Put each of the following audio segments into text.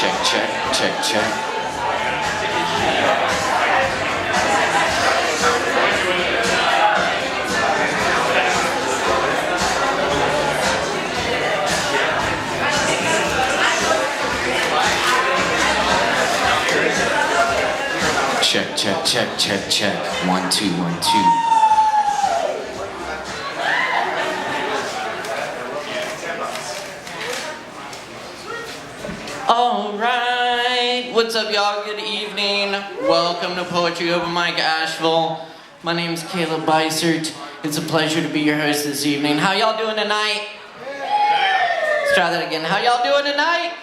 Check, check, check, check. Check, check, check, check, check. 1, 2, 1, 2. Alright, what's up y'all? Good evening. Welcome to Poetry Open Mic Asheville. My name's Caleb Beissert. It's a pleasure to be your host this evening. How y'all doing tonight? Let's try that again. How y'all doing tonight?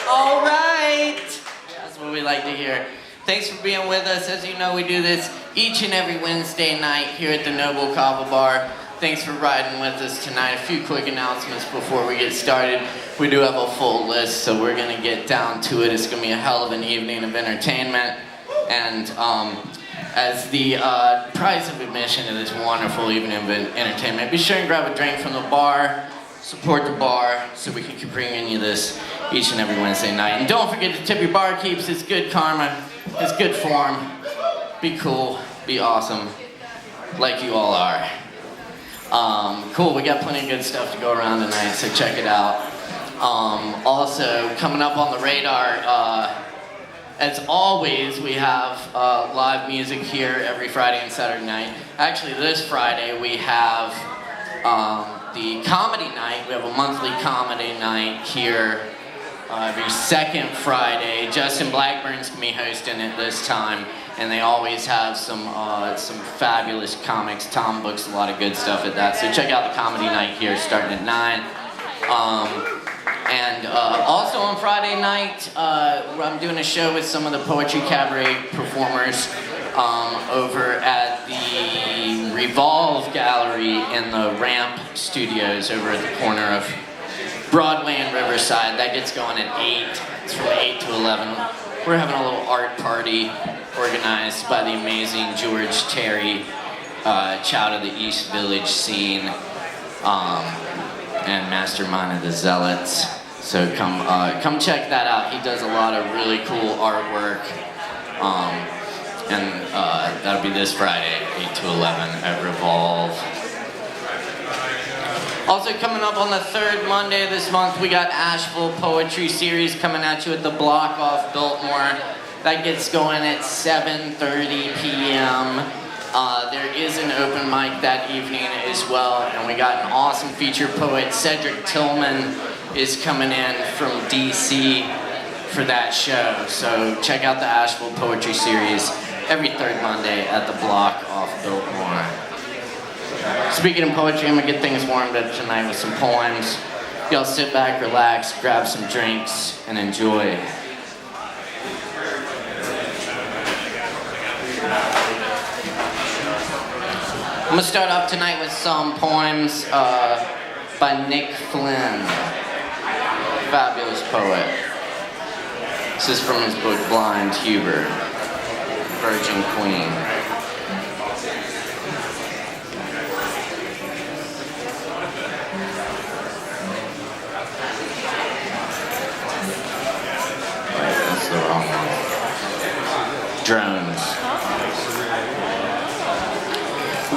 Alright. That's what we like to hear. Thanks for being with us. As you know, we do this each and every Wednesday night here at the Noble Kava bar. Thanks for riding with us tonight. A few quick announcements before we get started. We do have a full list, so we're gonna get down to it. It's gonna be a hell of an evening of entertainment. And as the price of admission to this wonderful evening of entertainment, be sure and grab a drink from the bar, support the bar, so we can keep bringing you this each and every Wednesday night. And don't forget to tip your barkeeps. It's good karma, it's good form. Be cool, be awesome, like you all are. Cool, we got plenty of good stuff to go around tonight, so check it out. Also, coming up on the radar, as always, we have live music here every Friday and Saturday night. Actually, this Friday we have the comedy night. We have a monthly comedy night here every second Friday. Justin Blackburn's gonna be hosting it this time. And they always have some fabulous comics. Tom books a lot of good stuff at that. So check out the comedy night here starting at 9. Also on Friday night, I'm doing a show with some of the Poetry Cabaret performers over at the Revolve Gallery in the Ramp Studios over at the corner of Broadway and Riverside. That gets going at 8. It's from 8 to 11. We're having a little art party organized by the amazing George Terry, child of the East Village scene, and mastermind of the Zealots. So come check that out. He does a lot of really cool artwork, and that'll be this Friday, 8 to 11 at Revolve. Also coming up on the third Monday of this month, we got Asheville Poetry Series coming at you at the block off Biltmore. That gets going at 7:30 p.m. There is an open mic that evening as well, and we got an awesome featured poet. Cedric Tillman is coming in from DC for that show. So check out the Asheville Poetry Series every third Monday at the block off Biltmore. Speaking of poetry, I'm gonna get things warmed up tonight with some poems. Y'all sit back, relax, grab some drinks, and enjoy. I'm gonna start off tonight with some poems by Nick Flynn, fabulous poet. This is from his book Blind Huber, Virgin Queen. The wrong one. Drones.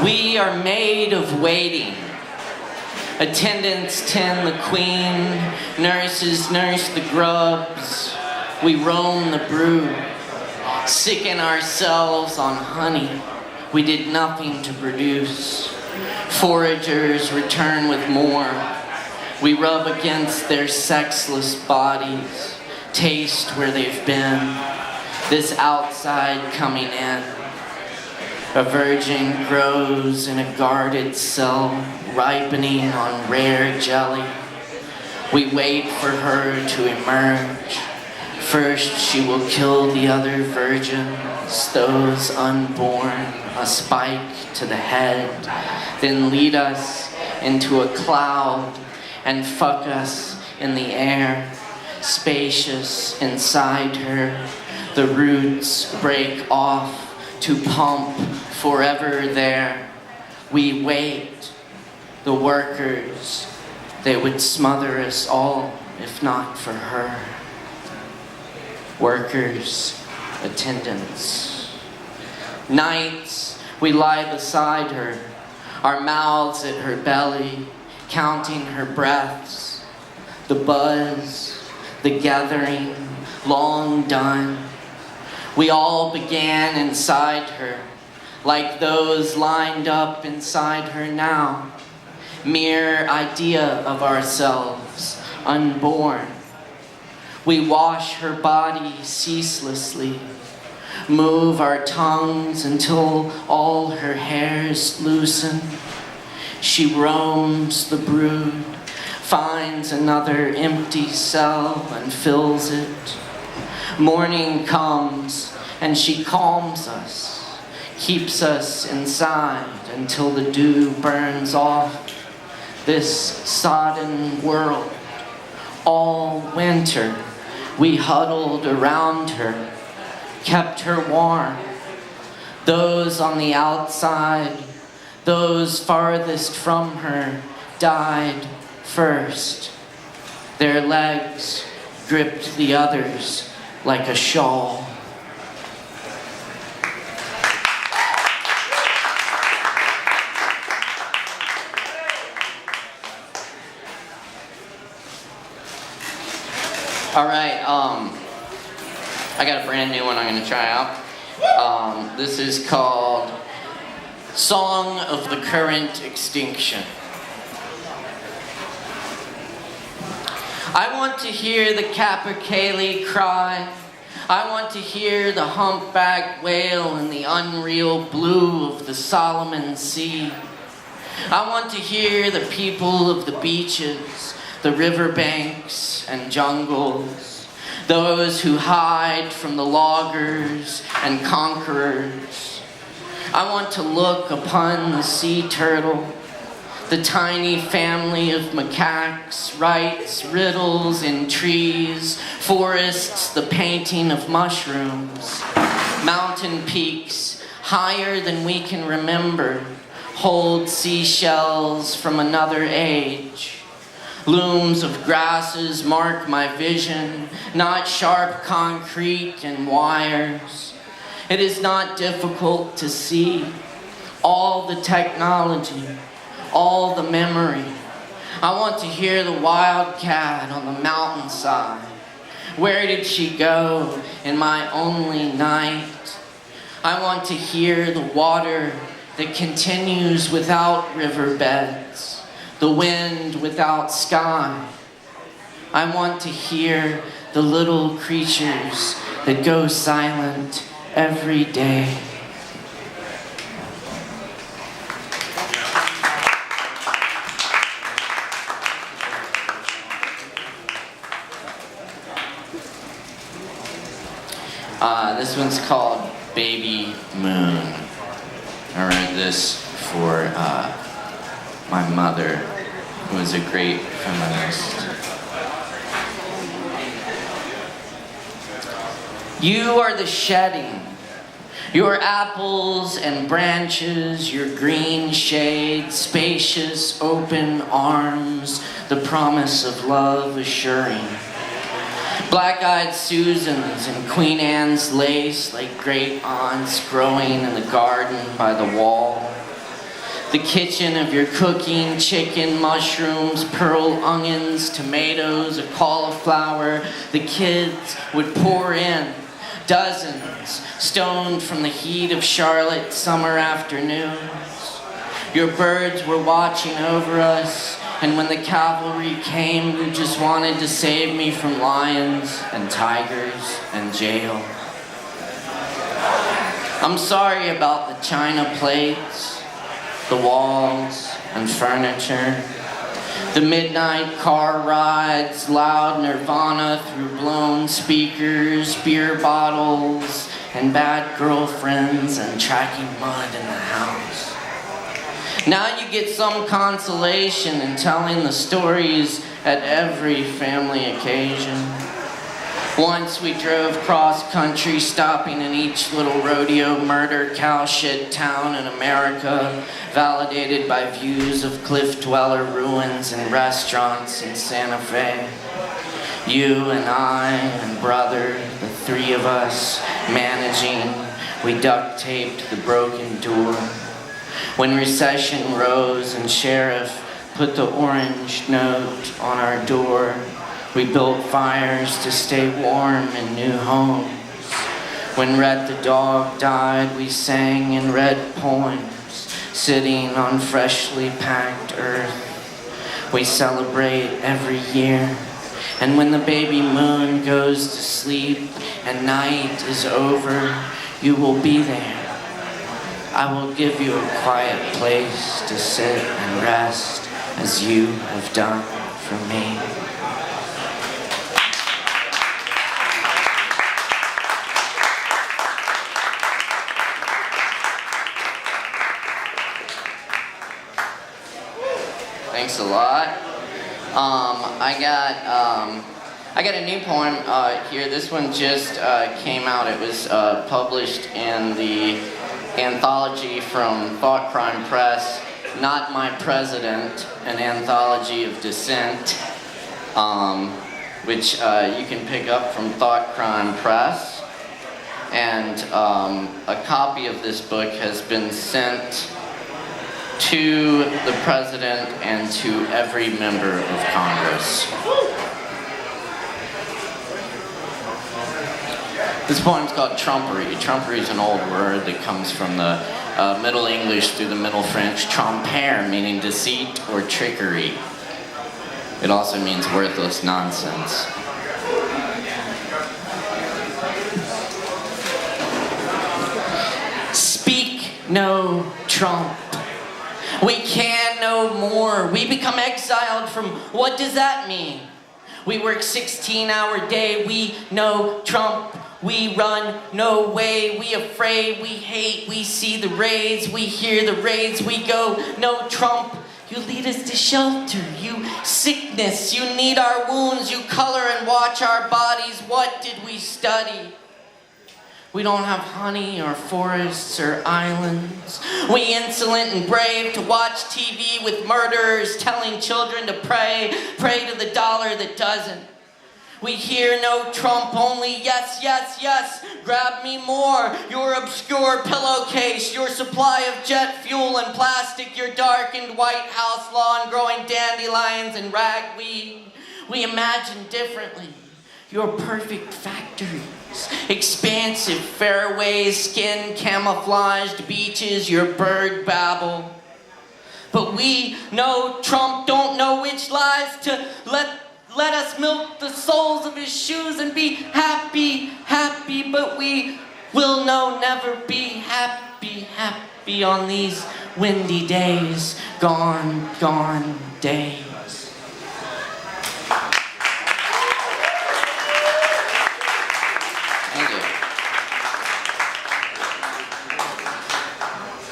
We are made of waiting. Attendants tend the queen. Nurses nurse the grubs. We roam the brood. Sicken ourselves on honey we did nothing to produce. Foragers return with more. We rub against their sexless bodies. Taste where they've been, this outside coming in. A virgin grows in a guarded cell, ripening on rare jelly. We wait for her to emerge. First she will kill the other virgins, those unborn, a spike to the head, then lead us into a cloud and fuck us in the air. Spacious inside her, the roots break off to pump forever there. We wait, the workers, they would smother us all if not for her. workers, attendants. Nights, we lie beside her, our mouths at her belly, counting her breaths, the buzz, the gathering, long done. We all began inside her, like those lined up inside her now, mere idea of ourselves, unborn. We wash her body ceaselessly, move our tongues until all her hairs loosen. She roams the brood, finds another empty cell and fills it. Morning comes and she calms us, keeps us inside until the dew burns off this sodden world. All winter we huddled around her, kept her warm. Those on the outside, those farthest from her, died first. Their legs gripped the others like a shawl. All right, I got a brand new one I'm gonna try out. This is called Song of the Current Extinction. I want to hear the capercaillie cry. I want to hear the humpback wail in the unreal blue of the Solomon Sea. I want to hear the people of the beaches, the riverbanks and jungles, those who hide from the loggers and conquerors. I want to look upon the sea turtle, the tiny family of macaques, writes riddles in trees, forests, the painting of mushrooms, mountain peaks higher than we can remember, hold seashells from another age. Looms of grasses mark my vision, not sharp concrete and wires. It is not difficult to see all the technology, all the memory. I want to hear the wildcat on the mountainside. Where did she go in my only night? I want to hear the water that continues without riverbeds, the wind without sky. I want to hear the little creatures that go silent every day. This one's called Baby Moon. I wrote this for my mother, who was a great feminist. You are the shedding, your apples and branches, your green shade, spacious open arms, the promise of love assuring. Black-eyed Susans and Queen Anne's lace like great aunts growing in the garden by the wall. The kitchen of your cooking, chicken, mushrooms, pearl onions, tomatoes, a cauliflower. The kids would pour in, dozens, stoned from the heat of Charlotte summer afternoons. Your birds were watching over us, and when the cavalry came, you just wanted to save me from lions and tigers and jail. I'm sorry about the china plates, the walls and furniture, the midnight car rides, loud nirvana through blown speakers, beer bottles, and bad girlfriends and tracking mud in the house. Now you get some consolation in telling the stories at every family occasion. Once we drove cross-country, stopping in each little rodeo, murder, cow shit town in America, validated by views of cliff dweller ruins and restaurants in Santa Fe. You and I and brother, the three of us, managing, we duct taped the broken door. When recession rose and sheriff put the orange note on our door, we built fires to stay warm in new homes. When Rhett the dog died, we sang and read poems, sitting on freshly packed earth. We celebrate every year. And when the baby moon goes to sleep and night is over, you will be there. I will give you a quiet place to sit and rest as you have done for me. Thanks a lot. I got a new poem here. This one just came out. It was published in the anthology from Thought Crime Press, Not My President, an anthology of dissent, which you can pick up from Thought Crime Press. And a copy of this book has been sent to the President and to every member of Congress. This poem's called tromperie. Tromperie is an old word that comes from the Middle English through the Middle French, tromper, meaning deceit or trickery. It also means worthless nonsense. Speak no trump. We can no more. We become exiled from, what does that mean? We work 16-hour day. We no trump. We run no way. We afraid. We hate. We see the raids. We hear the raids. We go no trump. You lead us to shelter. You sickness. You need our wounds. You color and watch our bodies. What did we study? We don't have honey or forests or islands. We insolent and brave to watch TV with murderers telling children to pray to the dollar that doesn't. We hear no Trump, only yes, yes, yes, grab me more. Your obscure pillowcase, your supply of jet fuel and plastic, your darkened White House lawn growing dandelions and ragweed. We imagine differently. Your perfect factories, expansive fairways, skin camouflaged beaches, your bird babble. But we know Trump don't know which lies to let us milk the soles of his shoes and be happy, happy, but we will know never be happy, happy on these windy days, gone, gone days.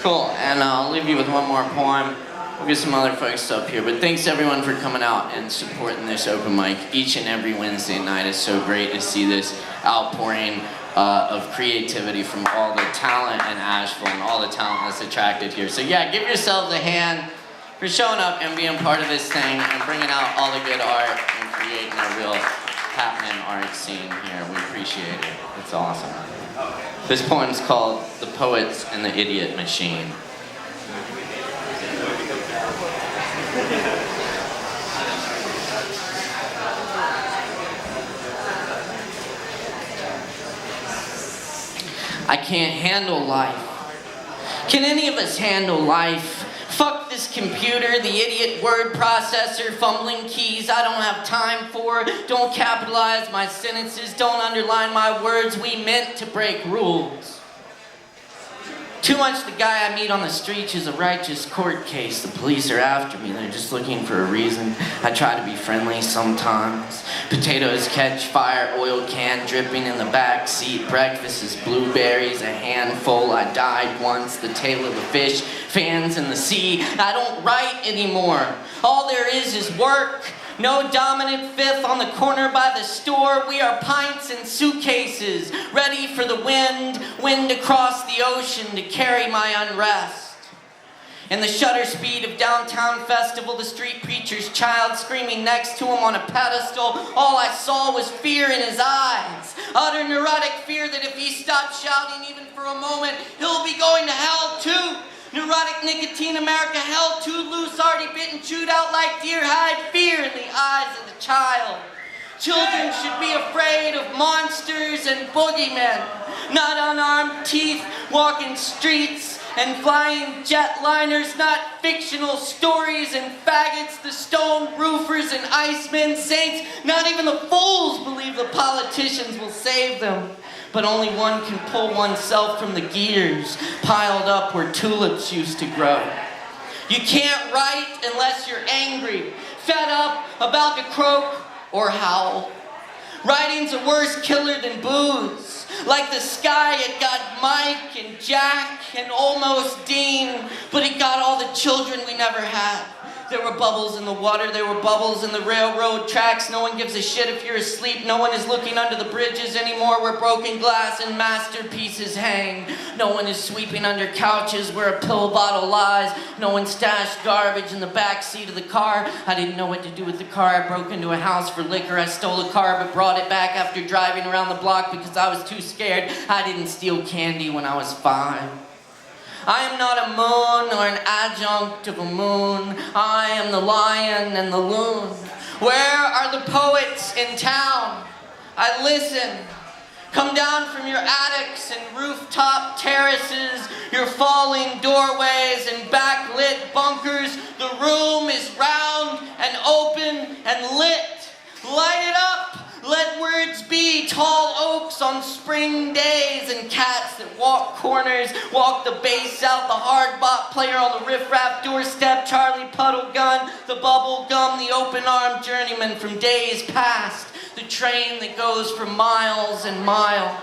Cool, and I'll leave you with one more poem. We'll get some other folks up here, but thanks everyone for coming out and supporting this open mic each and every Wednesday night. It's so great to see this outpouring of creativity from all the talent in Asheville and all the talent that's attracted here. So yeah, give yourselves a hand for showing up and being part of this thing and bringing out all the good art and creating a real happening art scene here. We appreciate it. It's awesome. This poem's called The Poets and the Idiot Machine. I can't handle life. Can any of us handle life? Fuck this computer, the idiot word processor, fumbling keys I don't have time for. Don't capitalize my sentences, don't underline my words. We meant to break rules. Too much the guy I meet on the streets is a righteous court case. The police are after me, they're just looking for a reason. I try to be friendly sometimes. Potatoes catch fire, oil can dripping in the back seat. Breakfast is blueberries, a handful. I died once, the tail of the fish, fans in the sea. I don't write anymore. All there is work. No dominant fifth on the corner by the store. We are pints and suitcases, ready for the wind across the ocean to carry my unrest. In the shutter speed of downtown festival, the street preacher's child screaming next to him on a pedestal, all I saw was fear in his eyes. Utter neurotic fear that if he stopped shouting even for a moment, he'll be going to hell too. Neurotic nicotine America, hell too loose, already bitten, chewed out like deer hide, fear in the eyes of the child. Children should be afraid of monsters and boogeymen, not unarmed teeth walking streets and flying jetliners, not fictional stories and faggots, the stone roofers and icemen, saints. Not even the fools believe the politicians will save them. But only one can pull oneself from the gears piled up where tulips used to grow. You can't write unless you're angry, fed up, about to croak or howl. Writing's a worse killer than booze. Like the sky, it got Mike and Jack and almost Dean, but it got all the children we never had. There were bubbles in the water, there were bubbles in the railroad tracks. No one gives a shit if you're asleep. No one is looking under the bridges anymore where broken glass and masterpieces hang. No one is sweeping under couches where a pill bottle lies. No one stashed garbage in the back seat of the car. I didn't know what to do with the car. I broke into a house for liquor. I stole a car but brought it back after driving around the block because I was too scared. I didn't steal candy when I was 5. I am not a moon or an adjunct of a moon. I am the lion and the loon. Where are the poets in town? I listen. Come down from your attics and rooftop terraces, your falling doorways and backlit bunkers. The room is round and open and lit. Light it up. Let words be tall oaks on spring days and cats that walk corners, walk the bass out, the hard-bop player on the riff-raff doorstep, Charlie Puddle Gun, the bubble gum, the open-armed journeyman from days past, the train that goes for miles and miles.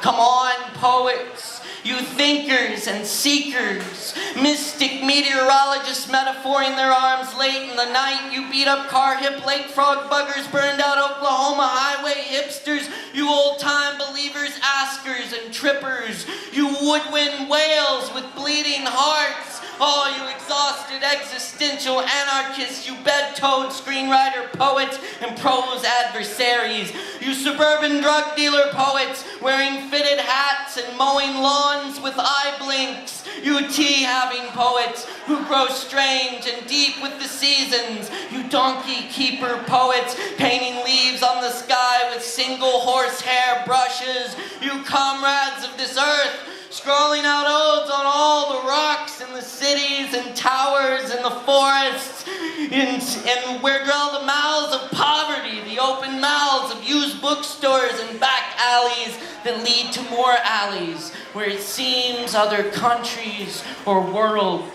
Come on, poets. You thinkers and seekers, mystic meteorologists metaphoring their arms late in the night, you beat up car hip lake frog buggers, burned out Oklahoma highway hipsters, you old time believers, askers and trippers, you woodwind whales with bleeding hearts, all you exhausted existential anarchists, you bed-toed screenwriter poets and prose adversaries, you suburban drug dealer poets wearing fitted hats and mowing lawns with eye blinks, you tea-having poets who grow strange and deep with the seasons, you donkey-keeper poets painting leaves on the sky with single horsehair brushes, you comrades of this earth, scrawling out odes on all the rocks and the cities and towers and the forests and where dwell the mouths of poverty, the open mouths of used bookstores and back alleys that lead to more alleys where it seems other countries or worlds.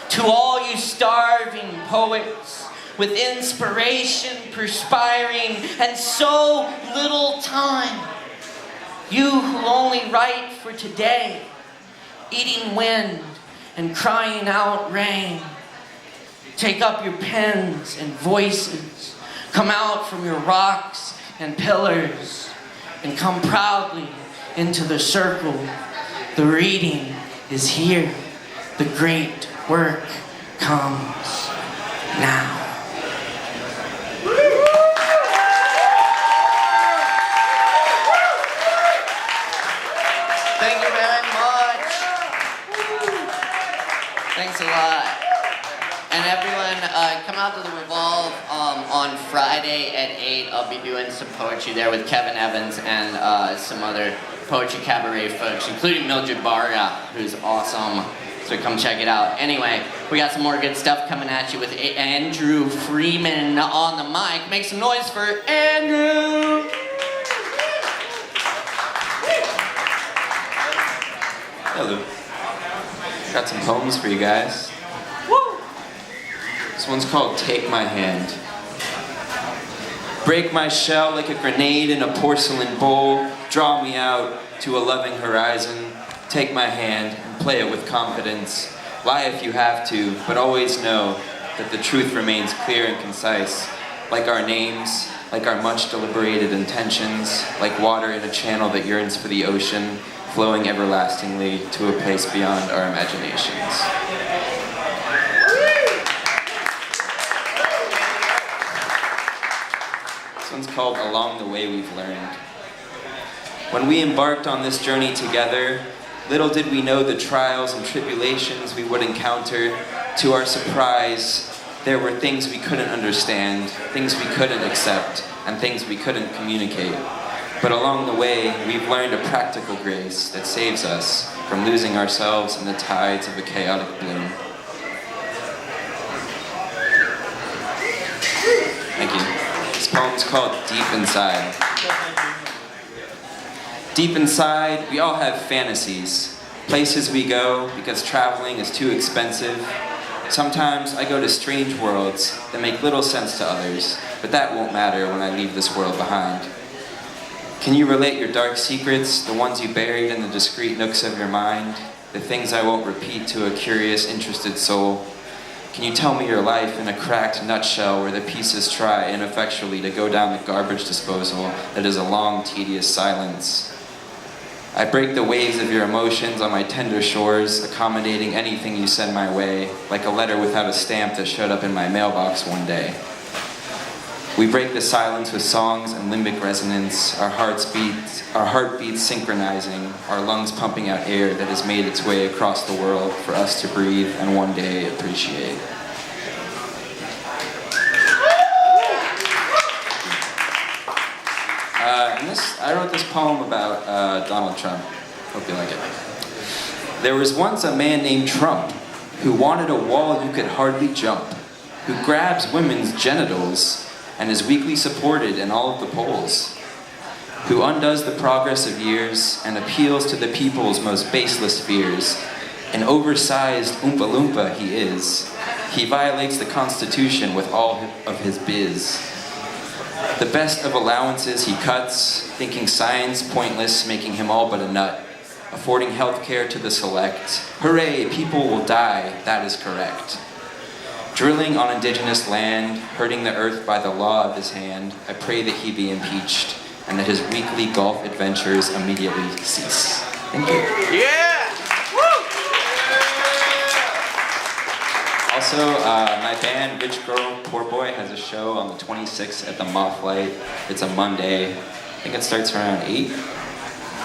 To all you starving poets with inspiration perspiring and so little time, you who only write for today, eating wind and crying out rain, take up your pens and voices, come out from your rocks and pillars, and come proudly into the circle. The reading is here. The great work comes now. Thank you very much. Thanks a lot. And everyone, come out to the Revolve on Friday at 8. I'll be doing some poetry there with Kevin Evans and some other poetry cabaret folks, including Mildred Barra, who's awesome. So come check it out. Anyway, we got some more good stuff coming at you with Andrew Freeman on the mic. Make some noise for Andrew. Hello. Got some poems for you guys. Woo! This one's called Take My Hand. Break my shell like a grenade in a porcelain bowl. Draw me out to a loving horizon. Take my hand and play it with confidence. Lie if you have to, but always know that the truth remains clear and concise. Like our names, like our much deliberated intentions, like water in a channel that yearns for the ocean. flowing everlastingly to a place beyond our imaginations. This one's called Along the Way We've Learned. When we embarked on this journey together, little did we know the trials and tribulations we would encounter. To our surprise, there were things we couldn't understand, things we couldn't accept, and things we couldn't communicate. But along the way, we've learned a practical grace that saves us from losing ourselves in the tides of a chaotic bloom. Thank you. This poem's called Deep Inside. Deep inside, we all have fantasies, places we go because traveling is too expensive. Sometimes I go to strange worlds that make little sense to others, but that won't matter when I leave this world behind. Can you relate your dark secrets, the ones you buried in the discreet nooks of your mind, the things I won't repeat to a curious, interested soul? Can you tell me your life in a cracked nutshell where the pieces try ineffectually to go down the garbage disposal that is a long, tedious silence? I break the waves of your emotions on my tender shores, accommodating anything you send my way, like a letter without a stamp that showed up in my mailbox one day. We break the silence with songs and limbic resonance, our heartbeats synchronizing, our lungs pumping out air that has made its way across the world for us to breathe and one day appreciate. I wrote this poem about Donald Trump. Hope you like it. There was once a man named Trump who wanted a wall you could hardly jump, who grabs women's genitals and is weakly supported in all of the polls, who undoes the progress of years and appeals to the people's most baseless fears. An oversized Oompa Loompa he is. He violates the Constitution with all of his biz. The best of allowances he cuts, thinking science pointless, making him all but a nut, affording health care to the select. Hooray, people will die, that is correct. Drilling on indigenous land, hurting the earth by the law of his hand, I pray that he be impeached, and that his weekly golf adventures immediately cease. Thank you. Yeah! Also, my band, Rich Girl, Poor Boy, has a show on the 26th at the Moth Light. It's a Monday. I think it starts around 8.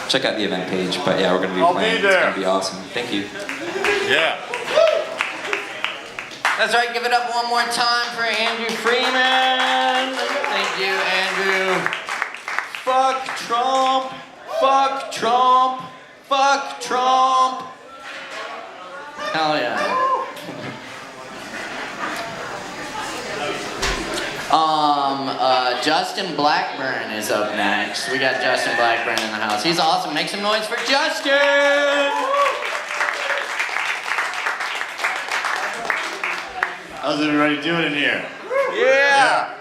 Check out the event page. But yeah, we're going to be playing. It's going to be awesome. Thank you. Yeah. That's right, give it up one more time for Andrew Freeman. Thank you, Andrew. Fuck Trump. Fuck Trump. Fuck Trump. Hell yeah. Justin Blackburn is up next. We got Justin Blackburn in the house. He's awesome. Make some noise for Justin! How's everybody doing in here? Yeah!